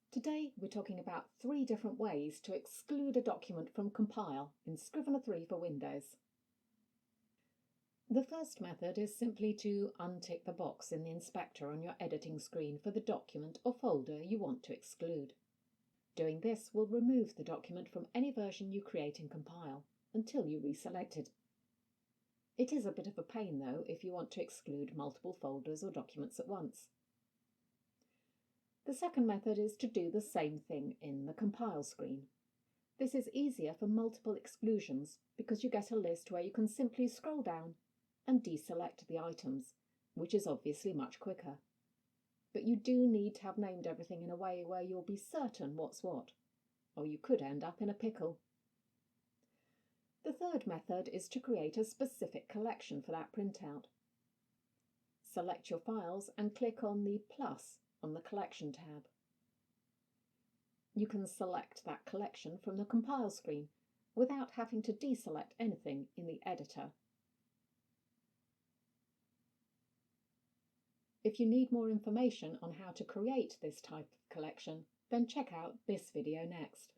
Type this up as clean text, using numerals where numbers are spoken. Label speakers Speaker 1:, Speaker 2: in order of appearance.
Speaker 1: Today we're talking about 3 different ways to exclude a document from Compile in Scrivener 3 for Windows. The first method is simply to untick the box in the inspector on your editing screen for the document or folder you want to exclude. Doing this will remove the document from any version you create in Compile until you reselect it. It is a bit of a pain though if you want to exclude multiple folders or documents at once. The second method is to do the same thing in the Compile screen. This is easier for multiple exclusions because you get a list where you can simply scroll down and deselect the items, which is obviously much quicker. But you do need to have named everything in a way where you'll be certain what's what, or you could end up in a pickle. The third method is to create a specific collection for that printout. Select your files and click on the plus on the Collection tab. You can select that collection from the Compile screen without having to deselect anything in the editor. If you need more information on how to create this type of collection, then check out this video next.